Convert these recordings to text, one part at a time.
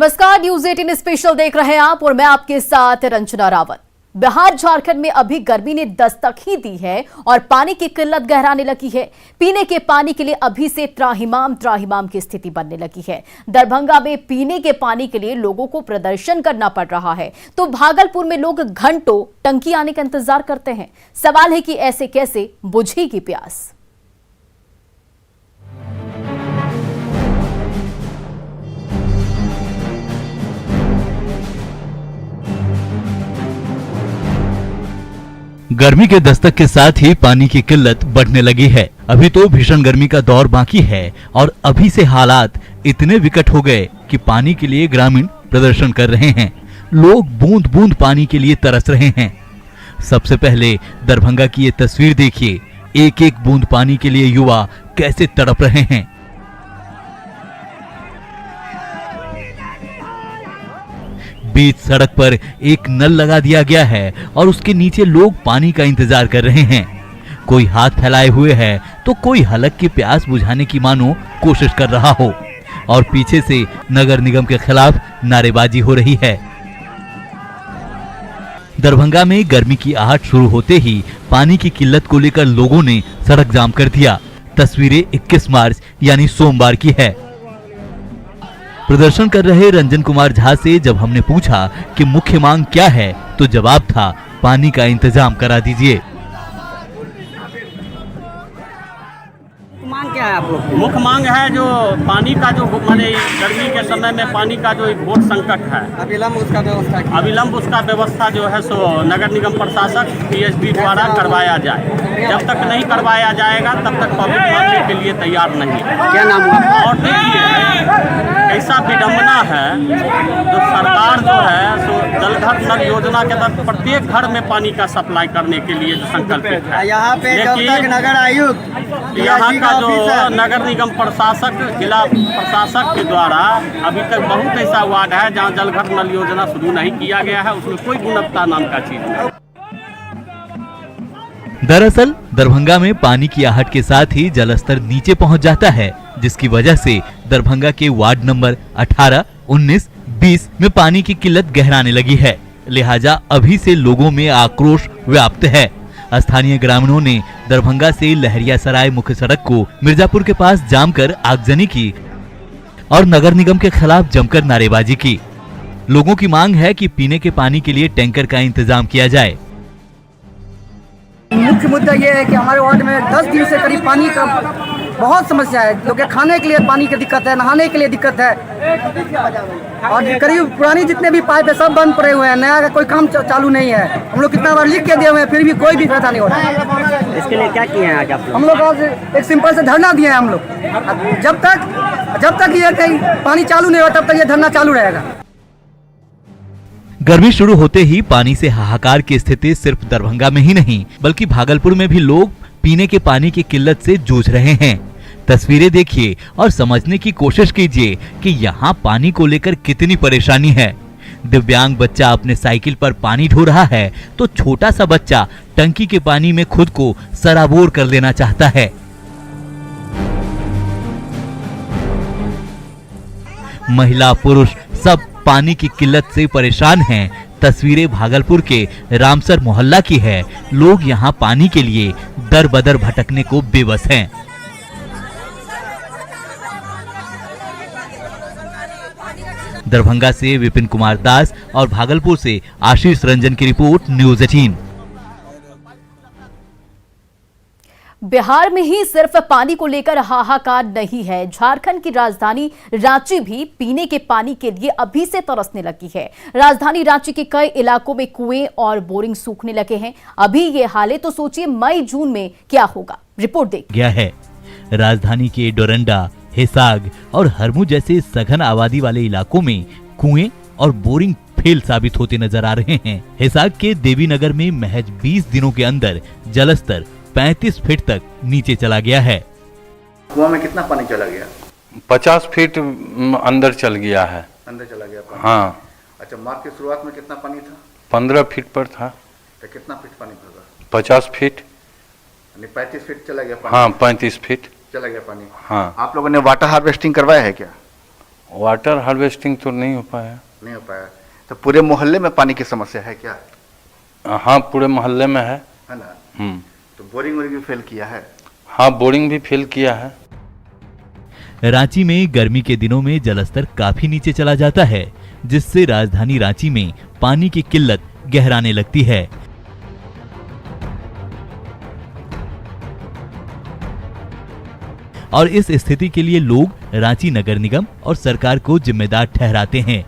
नमस्कार, news 18 special देख रहे हैं आप और मैं आपके साथ रंजना रावत। बिहार झारखंड में अभी गर्मी ने दस्तक ही दी है और पानी की किल्लत गहराने लगी है। पीने के पानी के लिए अभी से त्राहिमाम की स्थिति बनने लगी है। दरभंगा में पीने के पानी के लिए लोगों को प्रदर्शन करना पड़ रहा है, तो भागलपुर में लोग घंटों टंकी आने का इंतजार करते हैं। सवाल है कि ऐसे कैसे बुझेगी प्यास। गर्मी के दस्तक के साथ ही पानी की किल्लत बढ़ने लगी है। अभी तो भीषण गर्मी का दौर बाकी है और अभी से हालात इतने विकट हो गए कि पानी के लिए ग्रामीण प्रदर्शन कर रहे हैं। लोग बूंद बूंद पानी के लिए तरस रहे हैं। सबसे पहले दरभंगा की ये तस्वीर देखिए, एक एक बूंद पानी के लिए युवा कैसे तड़प रहे हैं। बीच सड़क पर एक नल लगा दिया गया है और उसके नीचे लोग पानी का इंतजार कर रहे हैं। कोई हाथ फैलाए हुए है तो कोई हलक की प्यास बुझाने की मानो कोशिश कर रहा हो और पीछे से नगर निगम के खिलाफ नारेबाजी हो रही है। दरभंगा में गर्मी की आहट शुरू होते ही पानी की किल्लत को लेकर लोगों ने सड़क जाम कर दिया। तस्वीरें 21 मार्च यानी सोमवार की है। प्रदर्शन कर रहे रंजन कुमार झा से जब हमने पूछा कि मुख्य मांग क्या है, तो जवाब था पानी का इंतजाम करा दीजिए। मांग क्या है आप लोग? मुख्य मांग है जो पानी का जो माने गर्मी के समय में पानी का जो एक घोर संकट है, अविलंब उसका व्यवस्था जो है सो नगर निगम प्रशासक पीएचडी द्वारा करवाया जाए। जब तक नहीं करवाया जाएगा तब तक पब्लिक मानने के लिए तैयार नहीं। क्या नाम हुआ? और देखिए ऐसा विडम्बना है जो सरकार जो है सो जलघर नल योजना के तहत प्रत्येक घर में पानी का सप्लाई करने के लिए जो संकल्पित है। यहाँ पे जब तक नगर आयुक्त यहाँ का जो नगर निगम प्रशासक जिला प्रशासक के द्वारा अभी तक बहुत ऐसा वार्ड है जहाँ जलघर नल योजना शुरू नहीं किया गया है, उसमें कोई गुणवत्ता नाम का चीज नहीं। दरअसल दरभंगा में पानी की आहट के साथ ही जलस्तर नीचे पहुंच जाता है, जिसकी वजह से दरभंगा के वार्ड नंबर 18, 19, 20 में पानी की किल्लत गहराने लगी है। लिहाजा अभी से लोगों में आक्रोश व्याप्त है। स्थानीय ग्रामीणों ने दरभंगा से लहरियासराय मुख्य सड़क को मिर्जापुर के पास जाम कर आगजनी की और नगर निगम के खिलाफ जमकर नारेबाजी की। लोगों की मांग है कि पीने के पानी के लिए टैंकर का इंतजाम किया जाए। मुख्य मुद्दा ये है कि हमारे वार्ड में 10 दिन से करीब पानी का बहुत समस्या है। लोग खाने के लिए पानी की दिक्कत है, नहाने के लिए दिक्कत है और करीब पुरानी जितने भी पाइप है सब बंद पड़े हुए हैं। नया का कोई काम चालू नहीं है। हम लोग कितना बार लिख के दिए हुए हैं फिर भी कोई भी फायदा नहीं हो रहा है। इसके लिए क्या किए हैं आज आप लोग? हम लोग आज एक सिंपल से धरना दिए हैं। हम लोग जब तक ये कहीं पानी चालू नहीं होगा तब तक ये धरना चालू रहेगा। गर्मी शुरू होते ही पानी से हाहाकार की स्थिति सिर्फ दरभंगा में ही नहीं बल्कि भागलपुर में भी लोग पीने के पानी की किल्लत से जूझ रहे हैं। तस्वीरें देखिए और समझने की कोशिश कीजिए कि यहाँ पानी को लेकर कितनी परेशानी है। दिव्यांग बच्चा अपने साइकिल पर पानी ढो रहा है तो छोटा सा बच्चा टंकी के पानी में खुद को सराबोर कर लेना चाहता है। महिला पुरुष सब पानी की किल्लत से परेशान हैं। तस्वीरें भागलपुर के रामसर मोहल्ला की है। लोग यहाँ पानी के लिए दर बदर भटकने को बेबस हैं। दरभंगा से विपिन कुमार दास और भागलपुर से आशीष रंजन की रिपोर्ट, न्यूज 18। बिहार में ही सिर्फ पानी को लेकर हाहाकार नहीं है, झारखंड की राजधानी रांची भी पीने के पानी के लिए अभी से तरसने लगी है। राजधानी रांची के कई इलाकों में कुएं और बोरिंग सूखने लगे हैं। अभी ये हाल है तो सोचिए मई जून में क्या होगा। रिपोर्ट देखिए। गया है राजधानी के डोरंडा, हिसाग और हरमू जैसे सघन आबादी वाले इलाकों में कुएं और बोरिंग फेल साबित होते नजर आ रहे हैं। हिसाग के देवीनगर में महज 20 दिनों के अंदर जलस्तर 35 फीट तक नीचे चला गया है। कुआं में कितना पानी चला गया? 50 फीट अंदर चल गया है। अंदर चला गया पानी? हाँ। अच्छा, मार्च की शुरुआत में कितना पानी था? 15 फीट पर था। तो कितना फीट पानी था? 50 फीट। 35 फीट चला गया पानी? हाँ, 35 फीट चला गया पानी। हाँ। आप लोगों ने वाटर हार्वेस्टिंग करवाया है क्या? वाटर हार्वेस्टिंग तो नहीं हो पाया। नहीं हो पाया। तो पूरे मोहल्ले में पानी की समस्या है क्या? हाँ, पूरे मोहल्ले में है। है ना? तो बोरिंग वोरिंग भी फेल किया है? हाँ, बोरिंग भी फेल किया है। रांची में गर्मी के दिनों में जलस्तर काफी नीचे चला जाता है, जिससे राजधानी रांची में पानी की किल्लत गहराने लगती है। और इस स्थिति के लिए लोग रांची नगर निगम और सरकार को जिम्मेदार ठहराते हैं।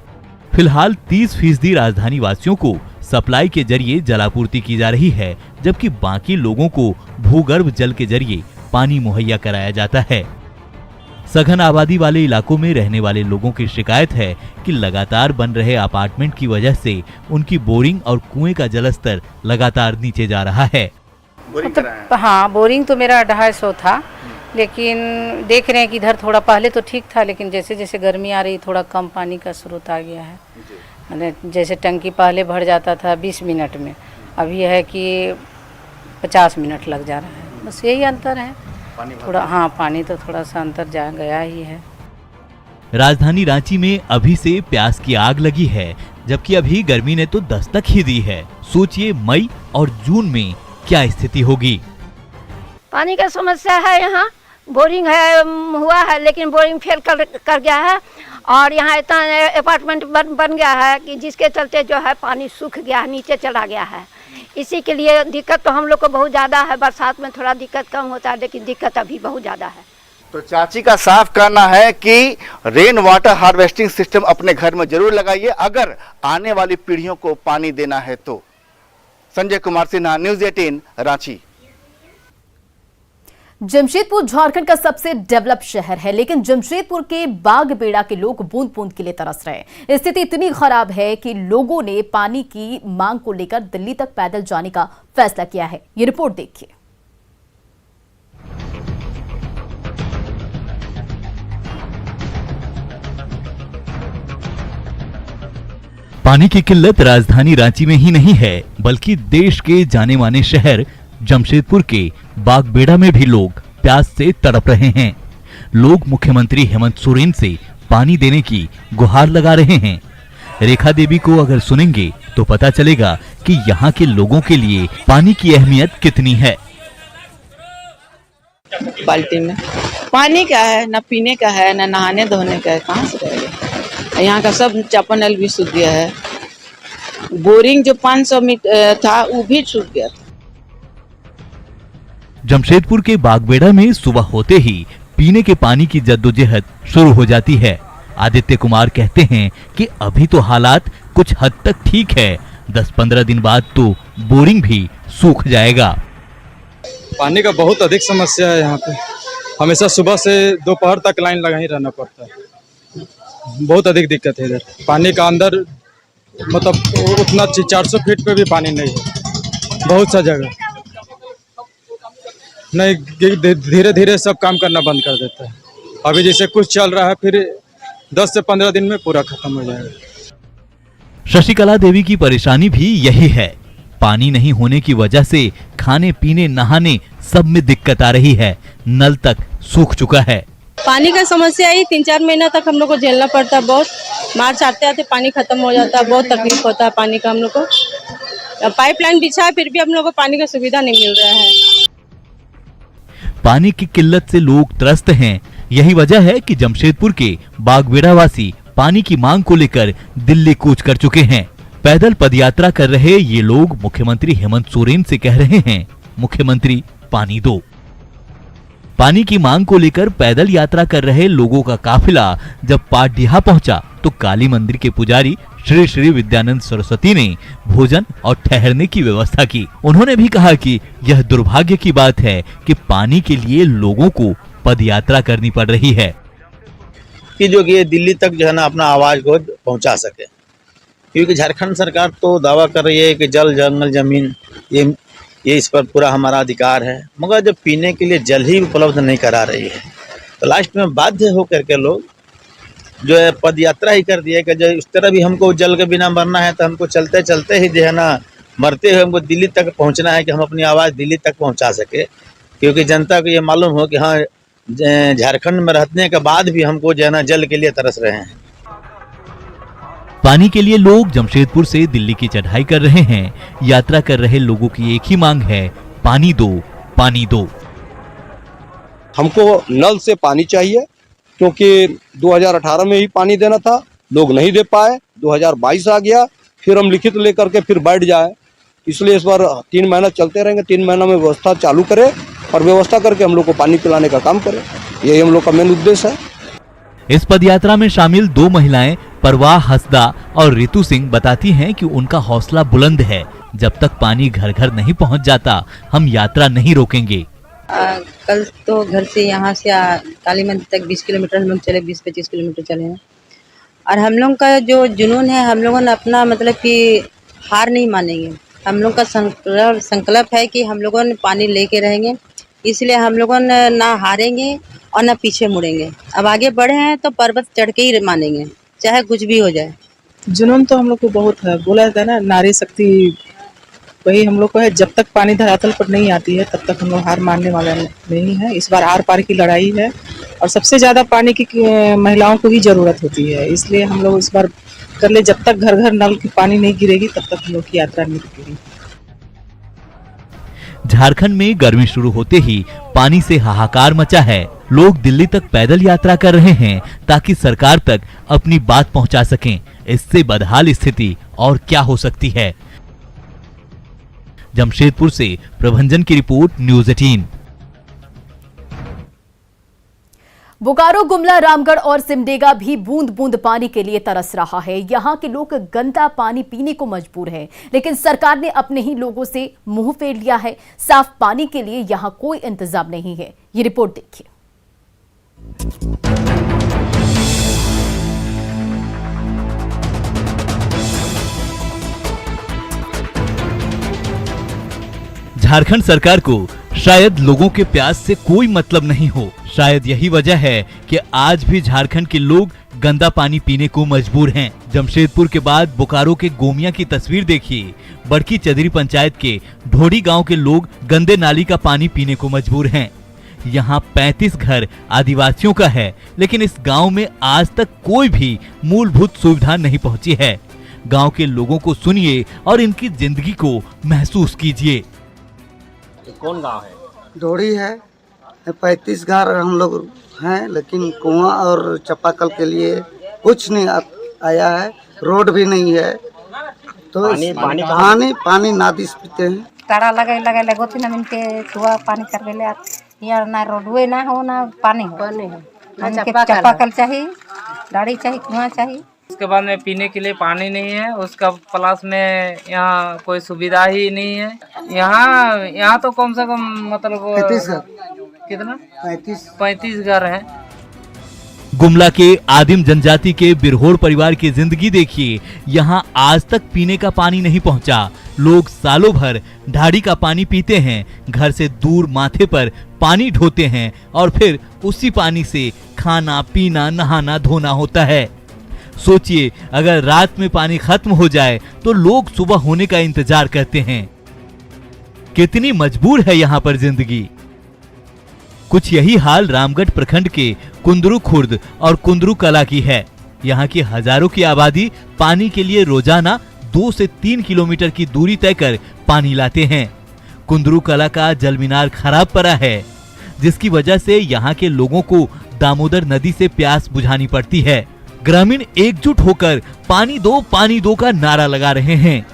फिलहाल 30% राजधानी वासियों को सप्लाई के जरिए जलापूर्ति की जा रही है, जबकि बाकी लोगों को भूगर्भ जल के जरिए पानी मुहैया कराया जाता है। सघन आबादी वाले इलाकों में रहने वाले लोगों की शिकायत है कि लगातार बन रहे अपार्टमेंट की वजह से उनकी बोरिंग और कुएं का जलस्तर लगातार नीचे जा रहा है। बोरिंग कराया है? हाँ, बोरिंग तो मेरा 250 था, लेकिन देख रहे हैं कि इधर थोड़ा पहले तो ठीक था, लेकिन जैसे जैसे गर्मी आ रही थोड़ा कम पानी का स्रोत आ गया है। मैंने जैसे टंकी पहले भर जाता था 20 मिनट में, अभी है कि 50 मिनट लग जा रहा है। बस यही अंतर है थोड़ा। हाँ, पानी तो थोड़ा सा अंतर जा गया ही है। राजधानी रांची में अभी से प्यास की आग लगी है, जबकि अभी गर्मी ने तो दस्तक ही दी है। सोचिए मई और जून में क्या स्थिति होगी। पानी का समस्या है, यहाँ बोरिंग है हुआ है, लेकिन बोरिंग फेल कर गया है और यहाँ इतना अपार्टमेंट बन गया है कि जिसके चलते जो है पानी सूख गया है, नीचे चला गया है। इसी के लिए दिक्कत तो हम लोग को बहुत ज़्यादा है। बरसात में थोड़ा दिक्कत कम होता है, लेकिन दिक्कत अभी बहुत ज़्यादा है। तो चाची का साफ कहना है कि रेन वाटर हार्वेस्टिंग सिस्टम अपने घर में जरूर लगाइए अगर आने वाली पीढ़ियों को पानी देना है तो। संजय कुमार सिन्हा, न्यूज़ 18, रांची। जमशेदपुर झारखंड का सबसे डेवलप शहर है, लेकिन जमशेदपुर के बागबेड़ा के लोग बूंद बूंद के लिए तरस रहे हैं। स्थिति इतनी खराब है कि लोगों ने पानी की मांग को लेकर दिल्ली तक पैदल जाने का फैसला किया है। ये रिपोर्ट देखिए। पानी की किल्लत राजधानी रांची में ही नहीं है, बल्कि देश के जाने माने शहर जमशेदपुर के बागबेड़ा में भी लोग प्यास से तड़प रहे हैं। लोग मुख्यमंत्री हेमंत सोरेन से पानी देने की गुहार लगा रहे हैं। रेखा देवी को अगर सुनेंगे तो पता चलेगा कि यहाँ के लोगों के लिए पानी की अहमियत कितनी है। बाल्टी में पानी का है, न पीने का है, न नहाने धोने का है, कहाँ से रहेगा। यहाँ का सब चापा नल भी सूख गया है। बोरिंग जो 500 मीटर था वो भी सूख गया था। जमशेदपुर के बागबेड़ा में सुबह होते ही पीने के पानी की जद्दोजहद शुरू हो जाती है। आदित्य कुमार कहते हैं कि अभी तो हालात कुछ हद तक ठीक है, 10-15 दिन बाद तो बोरिंग भी सूख जाएगा। पानी का बहुत अधिक समस्या है यहाँ पे। हमेशा सुबह से दोपहर तक लाइन लगा ही रहना पड़ता है। बहुत अधिक दिक्कत है इधर। पानी का अंदर मतलब उतना 400 फीट पे भी पानी नहीं है, बहुत सा जगह नहीं। धीरे धीरे सब काम करना बंद कर देता है। अभी जैसे कुछ चल रहा है, फिर 10 से 15 दिन में पूरा खत्म हो जाएगा। शशिकला देवी की परेशानी भी यही है। पानी नहीं होने की वजह से खाने पीने नहाने सब में दिक्कत आ रही है। नल तक सूख चुका है। पानी का समस्या ही 3-4 महीना तक हम लोग को झेलना पड़ता है। बहुत मार्च आते आते पानी खत्म हो जाता है। बहुत तकलीफ होता है पानी का हम लोग को। पाइपलाइन बिछा है, फिर भी हम लोग को पानी का सुविधा नहीं मिल रहा है। पानी की किल्लत से लोग त्रस्त हैं। यही वजह है कि जमशेदपुर के बागबेड़ा वासी पानी की मांग को लेकर दिल्ली कूच कर चुके हैं। पैदल पदयात्रा कर रहे ये लोग मुख्यमंत्री हेमंत सोरेन से कह रहे हैं, मुख्यमंत्री पानी दो। पानी की मांग को लेकर पैदल यात्रा कर रहे लोगों का काफिला जब पाटडीहा पहुंचा तो काली मंदिर के पुजारी श्री श्री विद्यानंद सरस्वती ने भोजन और ठहरने की व्यवस्था की। उन्होंने भी कहा कि यह दुर्भाग्य की बात है कि पानी के लिए लोगों को पदयात्रा करनी पड़ रही है कि जो कि दिल्ली तक जो है ना अपना आवाज को पहुंचा सके, क्योंकि झारखंड सरकार तो दावा कर रही है कि जल जंगल जमीन ये इस पर पूरा हमारा अधिकार है, मगर जब पीने के लिए जल ही उपलब्ध नहीं करा रही है तो लास्ट में बाध्य होकर के लोग जो है पद यात्रा ही कर दिया कि जो इस तरह भी हमको जल के बिना मरना है तो हमको चलते चलते ही जो है ना मरते हुए हमको दिल्ली तक पहुंचना है कि हम अपनी आवाज़ दिल्ली तक पहुंचा सके, क्योंकि जनता को ये मालूम हो कि हाँ झारखंड में रहने के बाद भी हमको जो है ना जल के लिए तरस रहे हैं। पानी के लिए लोग जमशेदपुर से दिल्ली की चढ़ाई कर रहे हैं। यात्रा कर रहे लोगों की एक ही मांग है, पानी दो, पानी दो। हमको नल से पानी चाहिए, क्योंकि 2018 में ही पानी देना था, लोग नहीं दे पाए। 2022 आ गया, फिर हम लिखित लेकर के फिर बैठ जाए, इसलिए इस बार 3 महीना चलते रहेंगे। 3 महीना में व्यवस्था चालू करें और व्यवस्था करके हम लोग को पानी पिलाने का काम करें, यही हम लोग का मेन उद्देश्य है। इस पदयात्रा में शामिल 2 महिलाएं परवाह हसदा और रितु सिंह बताती हैं कि उनका हौसला बुलंद है। जब तक पानी घर घर नहीं पहुंच जाता, हम यात्रा नहीं रोकेंगे। कल तो घर से यहाँ से काली मंदिर तक 20 किलोमीटर हम लोग चले, 20-25 किलोमीटर चले हैं। और हम लोग का जो जुनून है, हम लोगों ने अपना मतलब कि हार नहीं मानेंगे। हम लोग का संकल्प है कि हम लोगों ने पानी लेके रहेंगे, इसलिए हम लोगों ने ना हारेंगे और ना पीछे मुड़ेंगे। अब आगे बढ़े हैं तो पर्वत चढ़ के ही मानेंगे, चाहे कुछ भी हो जाए। जुनून तो हम लोग को बहुत है, बोला जाता है ना, नारी शक्ति वही हम लोग को है। जब तक पानी धरातल पर नहीं आती है, तब तक हम लोग हार मानने वाला नहीं है। इस बार आर पार की लड़ाई है और सबसे ज्यादा पानी की महिलाओं को ही जरूरत होती है, इसलिए हम लोग इस बार कर ले। जब तक घर घर नल की पानी नहीं गिरेगी, तब तक हम लोग की यात्रा नहीं रुकेगी। झारखंड में गर्मी शुरू होते ही पानी से हाहाकार मचा है। लोग दिल्ली तक पैदल यात्रा कर रहे हैं ताकि सरकार तक अपनी बात पहुंचा सकें। इससे बदहाल स्थिति और क्या हो सकती है। जमशेदपुर से प्रभंजन की रिपोर्ट, न्यूज़ 18। बोकारो, गुमला, रामगढ़ और सिमडेगा भी बूंद बूंद पानी के लिए तरस रहा है। यहाँ के लोग गंदा पानी पीने को मजबूर हैं, लेकिन सरकार ने अपने ही लोगों से मुंह फेर लिया है। साफ पानी के लिए यहाँ कोई इंतजाम नहीं है। ये रिपोर्ट देखिए। झारखंड सरकार को शायद लोगों के प्यास से कोई मतलब नहीं हो। शायद यही वजह है कि आज भी झारखंड के लोग गंदा पानी पीने को मजबूर हैं। जमशेदपुर के बाद बोकारो के गोमिया की तस्वीर देखिए। बड़की चदरी पंचायत के ढोड़ी गांव के लोग गंदे नाली का पानी पीने को मजबूर हैं। यहाँ 35 घर आदिवासियों का है, लेकिन इस गांव में आज तक कोई भी मूलभूत सुविधा नहीं पहुंची है। गांव के लोगों को सुनिए और इनकी जिंदगी को महसूस कीजिए। कौन गांव है? ढोड़ी है, 35 घर हम लोग हैं, लेकिन कुआं और चापाकल के लिए कुछ नहीं आया है। रोड भी नहीं है, तो पानी नादी से पीते हैं। तारा लगे गोती ना मिनके कुआ पानी कर ले यार, ना रोडवे ना हो ना पानी हो। चापाकल चाहिए, गाड़ी चाहिए, कुआं चाहिए। उसके बाद में पीने के लिए पानी नहीं है, उसका प्लस में यहाँ कोई सुविधा ही नहीं है। यहाँ तो कम से कम मतलब 35 घर है। गुमला के आदिम जनजाति के बिरहोड़ परिवार की जिंदगी देखिए। यहाँ आज तक पीने का पानी नहीं पहुँचा। लोग सालों भर ढाड़ी का पानी पीते हैं, घर से दूर माथे पर पानी ढोते हैं और फिर उसी पानी से खाना पीना नहाना धोना होता है। सोचिए, अगर रात में पानी खत्म हो जाए तो लोग सुबह होने का इंतजार करते हैं। कितनी मजबूर है यहाँ पर जिंदगी। कुछ यही हाल रामगढ़ प्रखंड के कुंदरू खुर्द और कुंदरू कला की है। यहाँ की हजारों की आबादी पानी के लिए रोजाना 2 से 3 किलोमीटर की दूरी तय कर पानी लाते हैं। कुंदरू कला का जल मीनार खराब पड़ा है, जिसकी वजह से यहाँ के लोगों को दामोदर नदी से प्यास बुझानी पड़ती है। ग्रामीण एकजुट होकर पानी दो का नारा लगा रहे हैं।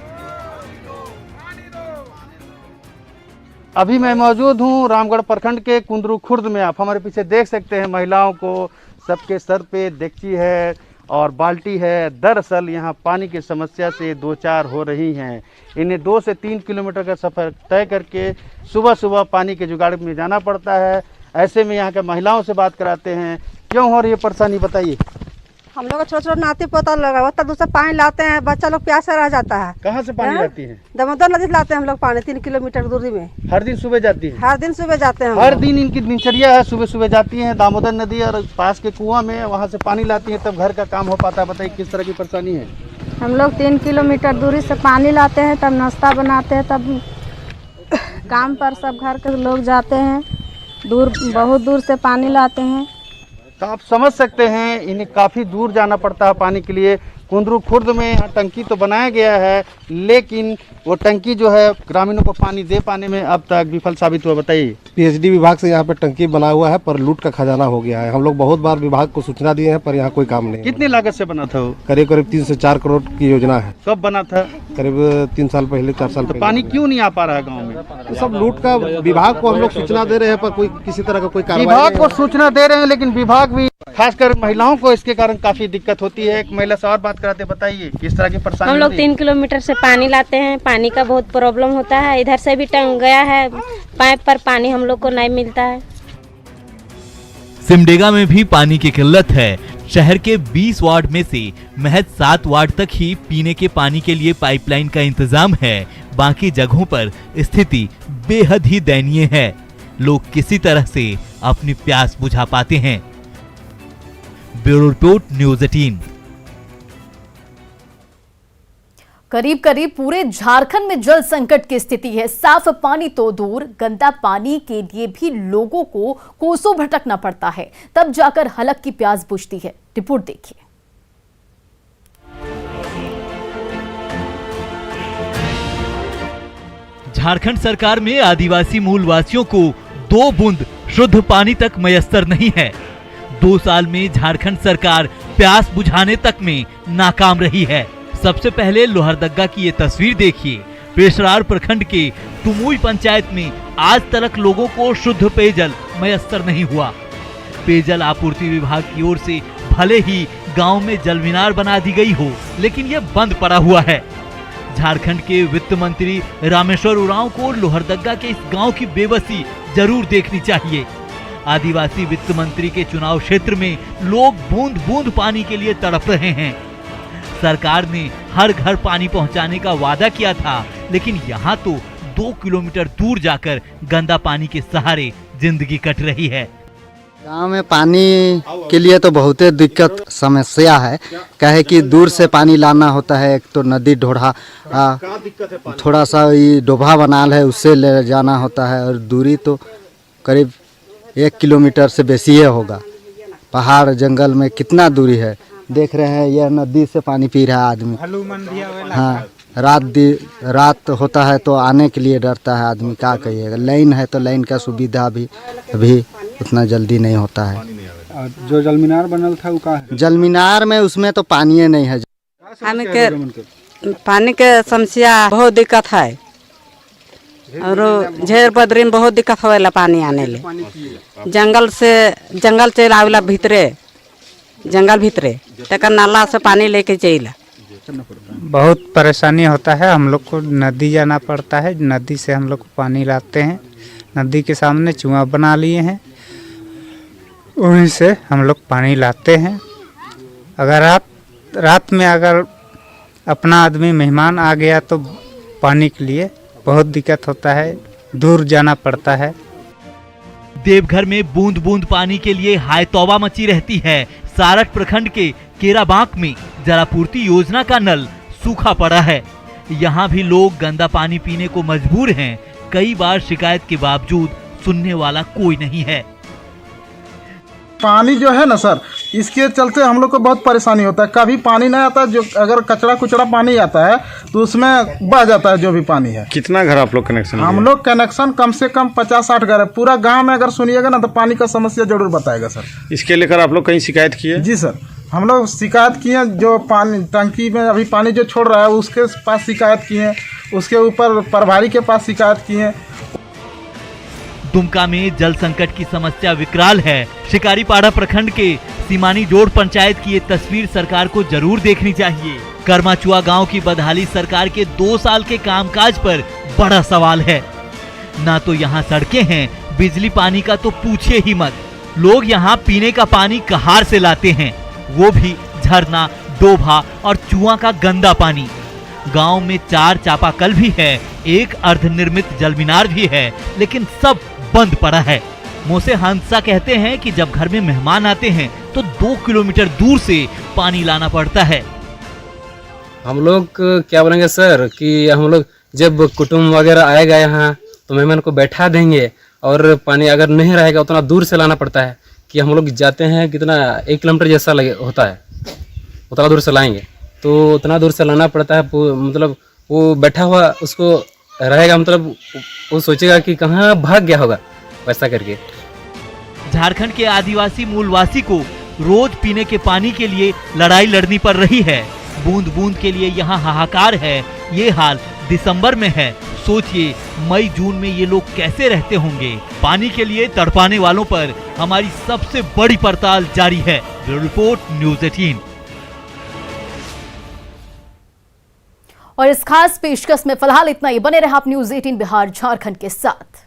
अभी मैं मौजूद हूँ रामगढ़ प्रखंड के कुंदरू खुर्द में। आप हमारे पीछे देख सकते हैं महिलाओं को, सबके सर पे डेगची है और बाल्टी है। दरअसल यहाँ पानी की समस्या से 2-4 हो रही हैं। इन्हें 2 से 3 किलोमीटर का सफ़र तय करके सुबह सुबह पानी के जुगाड़ में जाना पड़ता है। ऐसे में यहाँ के महिलाओं से बात कराते हैं, क्यों हो रही है परेशानी, बताइए। हम लोग छोटे नाते पोता लगा होता, दूसरा पानी लाते हैं, बच्चा लोग प्यासा रह जाता है। कहाँ से पानी लाती हैं? दामोदर नदी से लाते हैं हम लोग पानी, 3 किलोमीटर दूरी में। हर दिन सुबह जाती है? हर दिन सुबह जाते हैं। हर दिन इनकी दिनचर्या है, सुबह सुबह जाती हैं दामोदर नदी और पास के कुआं में, वहाँ से पानी लाती हैं, तब घर का काम हो पाता है। बताइए किस तरह की परेशानी है। हम लोग 3 किलोमीटर दूरी से पानी लाते हैं, तब नाश्ता बनाते हैं, तब काम पर सब घर के लोग जाते हैं। दूर बहुत दूर से पानी लाते हैं। तो आप समझ सकते हैं इन्हें काफ़ी दूर जाना पड़ता है पानी के लिए। कुंदरू खुर्द में यहाँ टंकी तो बनाया गया है, लेकिन वो टंकी जो है ग्रामीणों को पानी दे पाने में अब तक विफल साबित हुआ। बताइए। पीएचडी विभाग से यहाँ पे टंकी बना हुआ है, पर लूट का खजाना हो गया है। हम लोग बहुत बार विभाग को सूचना दिए हैं, पर यहाँ कोई काम नहीं। कितनी लागत से बना था वो? करीब करीब 3 से 4 करोड़ की योजना है। कब बना था? करीब 3 साल पहले, 4 साल पहले। पानी क्यों नहीं आ पा रहा है गाँव में? तो सब लूट का विभाग को हम लोग सूचना दे रहे हैं, पर कोई किसी तरह का कोई कार्रवाई विभाग को सूचना दे रहे हैं, लेकिन विभाग भी खासकर महिलाओं को इसके कारण काफी दिक्कत होती है। एक महिला से और बात कराते, बताइए किस तरह की परेशानी? हम लोग 3 किलोमीटर से पानी लाते हैं, पानी का बहुत प्रॉब्लम होता है। इधर से भी टंग गया है पाइप पर, पानी हम लोग को नहीं मिलता है। सिमडेगा में भी पानी की किल्लत है। शहर के 20 वार्ड में से महज 7 वार्ड तक ही पीने के पानी के लिए पाइपलाइन का इंतजाम है। बाकी जगहों पर स्थिति बेहद ही दयनीय है। लोग किसी तरह से अपनी प्यास बुझा पाते हैं। Bureau report, news 18। करीब करीब पूरे झारखंड में जल संकट की स्थिति है। साफ पानी तो दूर, गंदा पानी के लिए भी लोगों को कोसों भटकना पड़ता है, तब जाकर हलक की प्यास बुझती है। रिपोर्ट देखिए। झारखंड सरकार में आदिवासी मूल वासियों को 2 बूंद शुद्ध पानी तक मयस्सर नहीं है। 2 साल में झारखंड सरकार प्यास बुझाने तक में नाकाम रही है। सबसे पहले लोहरदग्गा की ये तस्वीर देखिए। पेशरार प्रखंड के तुमुई पंचायत में आज तक लोगों को शुद्ध पेयजल मयस्सर नहीं हुआ। पेयजल आपूर्ति विभाग की ओर से भले ही गांव में जल मीनार बना दी गई हो, लेकिन ये बंद पड़ा हुआ है। झारखंड के वित्त मंत्री रामेश्वर उरांव को लोहरदग्गा के इस गांव की बेबसी जरूर देखनी चाहिए। आदिवासी वित्त मंत्री के चुनाव क्षेत्र में लोग बूंद बूंद पानी के लिए तड़प रहे हैं। सरकार ने हर घर पानी पहुंचाने का वादा किया था, लेकिन यहाँ तो 2 किलोमीटर दूर जाकर गंदा पानी के सहारे जिंदगी कट रही है। गांव में पानी के लिए तो बहुत दिक्कत समस्या है। कहे कि दूर से पानी लाना होता है। एक तो नदी ढोढ़ा थोड़ा सा डोभा बनाल है, उससे ले जाना होता है, और दूरी तो करीब 1 किलोमीटर से बेसी ही होगा। पहाड़ जंगल में कितना दूरी है, देख रहे हैं। यह नदी से पानी पी रहा है आदमी। हाँ, रात होता है तो आने के लिए डरता है आदमी, क्या कहिएगा। लाइन है तो लाइन का सुविधा भी अभी उतना जल्दी नहीं होता है। जो जल मीनार बनल था वो का है? जल मीनार में उसमें तो पानी नहीं है। हमें के पानी के समस्या बहुत दिक्कत है, और झेर बदरी में बहुत दिक्कत होएला पानी आने ले। जंगल चल आवेला भीतरे, जंगल भीतरे तक नाला से पानी लेके चला। बहुत परेशानी होता है। हम लोग को नदी जाना पड़ता है, नदी से हम लोग पानी लाते हैं। नदी के सामने चुआ बना लिए हैं, वहीं से हम लोग पानी लाते हैं। अगर रात में अगर अपना आदमी मेहमान आ गया तो पानी के लिए बहुत दिक्कत होता है, दूर जाना पड़ता है। देवघर में बूंद बूंद पानी के लिए हाय तौबा मची रहती है। सारठ प्रखंड के केराबांक में जलापूर्ति योजना का नल सूखा पड़ा है। यहाँ भी लोग गंदा पानी पीने को मजबूर हैं। कई बार शिकायत के बावजूद सुनने वाला कोई नहीं है। पानी जो है ना सर, इसके चलते हम लोग को बहुत परेशानी होता है। कभी पानी नहीं आता, जो अगर कचरा कुचड़ा पानी आता है तो उसमें बह जाता है जो भी पानी है। कितना घर आप लोग कनेक्शन? हम लोग कनेक्शन कम से कम 50-60 घर है। पूरा गांव में अगर सुनिएगा ना तो पानी का समस्या जरूर बताएगा सर। इसके लेकर आप लोग कहीं शिकायत किए? जी सर, हम लोग शिकायत किए। जो पानी टंकी में अभी पानी जो छोड़ रहा है उसके पास शिकायत किए, उसके ऊपर प्रभारी के पास शिकायत किए। दुमका में जल संकट की समस्या विकराल है। शिकारीपाड़ा प्रखंड के सीमानी जोड़ पंचायत की ये तस्वीर सरकार को जरूर देखनी चाहिए। करमाचुआ गांव की बदहाली सरकार के 2 साल के कामकाज पर बड़ा सवाल है। ना तो यहाँ सड़कें हैं, बिजली पानी का तो पूछिए ही मत। लोग यहाँ पीने का पानी कहार से लाते हैं, वो भी झरना, डोभा और चुआ का गंदा पानी। गांव में 4 चापाकल भी है, 1 अर्धनिर्मित जल मीनार भी है, लेकिन सब बंद पड़ा है। मोसे हंसा कहते हैं कि जब घर में मेहमान आते हैं तो 2 किलोमीटर दूर से पानी लाना पड़ता है। हम लोग क्या बोलेंगे सर कि हम लोग जब कुटुंब वगैरह आएगा यहाँ तो मेहमान को बैठा देंगे, और पानी अगर नहीं रहेगा उतना दूर से लाना पड़ता है कि हम लोग जाते हैं कितना 1 किलोमीटर जैसा लगे होता है, उतना दूर से लाएंगे तो उतना दूर से लाना पड़ता है। मतलब वो बैठा हुआ उसको रहेगा, मतलब वो सोचेगा कि कहाँ भाग गया होगा वैसा करके। झारखंड के आदिवासी मूलवासी को रोज पीने के पानी के लिए लड़ाई लड़नी पड़ रही है। बूंद बूंद के लिए यहाँ हाहाकार है। ये हाल दिसंबर में है। सोचिए मई जून में ये लोग कैसे रहते होंगे। पानी के लिए तड़पाने वालों पर हमारी सबसे बड़ी पड़ताल जारी है। Bureau report, news 18। और इस खास पेशकश में फिलहाल इतना ही। बने रहे आप न्यूज़ 18 बिहार झारखंड के साथ।